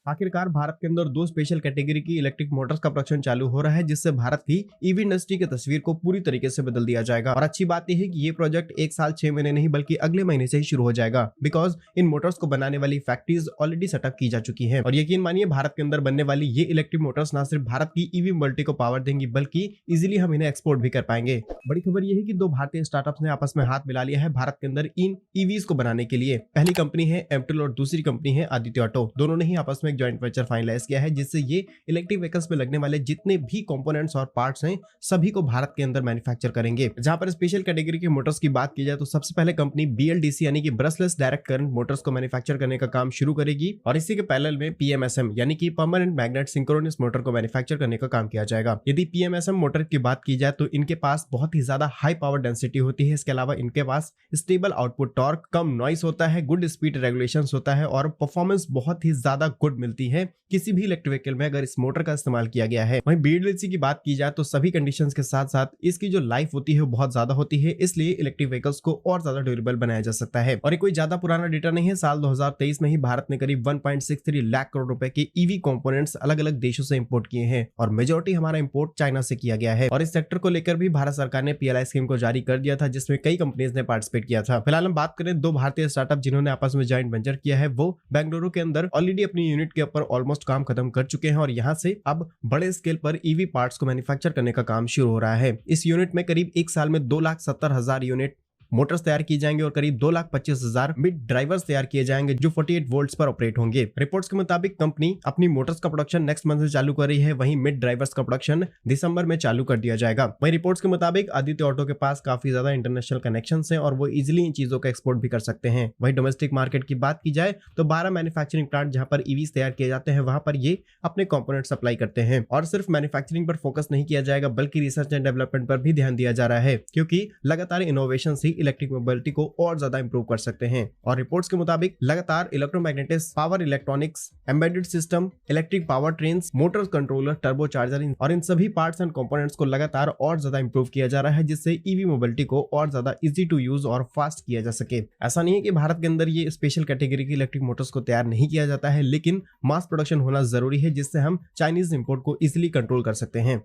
आखिरकार भारत के अंदर दो स्पेशल कैटेगरी की इलेक्ट्रिक मोटर्स का प्रोडक्शन चालू हो रहा है, जिससे भारत की ईवी इंडस्ट्री की तस्वीर को पूरी तरीके से बदल दिया जाएगा। और अच्छी बात यह है कि ये प्रोजेक्ट 1 साल 6 महीने नहीं बल्कि अगले महीने से ही शुरू हो जाएगा, बिकॉज इन मोटर्स को बनाने वाली फैक्ट्रीज ऑलरेडी सेटअप की जा चुकी है। और यकीन मानिए, भारत के अंदर बनने वाली ये इलेक्ट्रिक मोटर्स ना सिर्फ भारत की ईवी मोबिलिटी को पावर देंगी, बल्कि इजिली हम इन्हें एक्सपोर्ट भी कर पाएंगे। बड़ी खबर यह है कि दो भारतीय स्टार्टअप्स ने आपस में हाथ मिला लिया है भारत के अंदर इन ईवीज को बनाने के लिए। पहली कंपनी है एमटेल और दूसरी कंपनी है आदित्य ऑटो। दोनों ने ही आपस में एक जॉइंट वेंचर फाइनलाइज किया है, जिससे ये इलेक्ट्रिक व्हीकल्स में लगने वाले जितने भी कंपोनेंट्स और पार्ट्स हैं सभी को भारत के अंदर मैन्युफैक्चर करेंगे। जहां पर स्पेशल कैटेगरी के मोटर्स की बात की जाए तो सबसे पहले कंपनी BLDC यानी कि ब्रशलेस डायरेक्ट करंट मोटर्स को मैन्युफैक्चर करने का काम शुरू करेगी, और इसी के पैरेलल में PMSM यानी कि परमानेंट मैग्नेट सिंक्रोनस मोटर को मैन्युफैक्चर करने का काम किया जाएगा। यदि PMSM मोटर की बात की जाए तो इनके पास बहुत ही ज्यादा हाई पावर डेंसिटी होती है। इसके अलावा इनके पास स्टेबल आउटपुट टॉर्क, कम नॉइस होता है, गुड स्पीड रेगुलेशन होता है और परफॉर्मेंस बहुत ही ज्यादा गुड मिलती है किसी भी इलेक्ट्रिक व्हीकल में अगर इस मोटर का इस्तेमाल किया गया है। वहीं BLDC की बात की जाए तो सभी कंडीशंस के साथ साथ इसकी जो लाइफ होती है वो बहुत ज्यादा होती है, इसलिए इलेक्ट्रिक व्हीकल्स को और ज्यादा ड्यूरेबल बनाया जा सकता है। और ये कोई ज्यादा पुराना डेटा नहीं है, साल 2023 में ही भारत ने करीब 1.63 लाख करोड़ रुपए के ईवी कंपोनेंट्स अलग अलग देशों से इंपोर्ट किए हैं, और मेजोरिटी हमारा इंपोर्ट चाइना से किया गया है। और इस सेक्टर को लेकर भी भारत सरकार ने PLI स्कीम को जारी कर दिया था, जिसमें कई कंपनीज ने पार्टिसिपेट किया था। फिलहाल हम बात करें दो भारतीय स्टार्टअप जिन्होंने आपस में जॉइंट वेंचर किया है, वो बेंगलुरु के अंदर ऑलरेडी अपनी यूनिट के ऊपर ऑलमोस्ट काम खत्म कर चुके हैं, और यहाँ से अब बड़े स्केल पर ईवी पार्ट्स को मैन्युफैक्चर करने का काम शुरू हो रहा है। इस यूनिट में करीब 1 साल में 2,70,000 यूनिट मोटर्स तैयार की जाएंगे और करीब 2,25,000 मिड ड्राइवर्स तैयार किए जाएंगे जो 48 वोल्ट्स पर ऑपरेट होंगे। रिपोर्ट्स के मुताबिक कंपनी अपनी मोटर्स का प्रोडक्शन नेक्स्ट मंथ से चालू कर रही है, वहीं मिड ड्राइवर्स का प्रोडक्शन दिसंबर में चालू कर दिया जाएगा। वहीं रिपोर्ट्स के मुताबिक आदित्य ऑटो के पास काफी ज्यादा इंटरनेशनल कनेक्शंस हैं और वो इजिली इन चीजों का एक्सपोर्ट भी कर सकते हैं। वहीं डोमेस्टिक मार्केट की बात की जाए तो 12 मैन्युफैक्चरिंग प्लांट जहां पर ईवीज तैयार किए जाते हैं वहां पर ये अपने कंपोनेंट सप्लाई करते हैं। और सिर्फ मैन्युफैक्चरिंग पर फोकस नहीं किया जाएगा बल्कि रिसर्च एंड डेवलपमेंट पर भी ध्यान दिया जा रहा है, क्योंकि लगातार इनोवेशन ही इलेक्ट्रिक मोबिलिटी को और ज्यादा इंप्रूव कर सकते हैं। और रिपोर्ट्स के मुताबिक लगातार electromagnetics, power electronics, embedded system, electric power trains, motor controller, turbo charger और इन सभी पार्ट्स एंड कंपोनेंट्स को लगातार और ज्यादा इंप्रूव किया जा रहा है, जिससे ईवी मोबिलिटी को और ज्यादा इजी टू यूज और फास्ट किया जा सके। ऐसा नहीं है कि भारत के अंदर ये स्पेशल कैटेगरी की इलेक्ट्रिक मोटर्स को तैयार नहीं किया जाता है, लेकिन मास प्रोडक्शन होना जरूरी है, जिससे हम चाइनीज इंपोर्ट को इजिली कंट्रोल कर सकते हैं।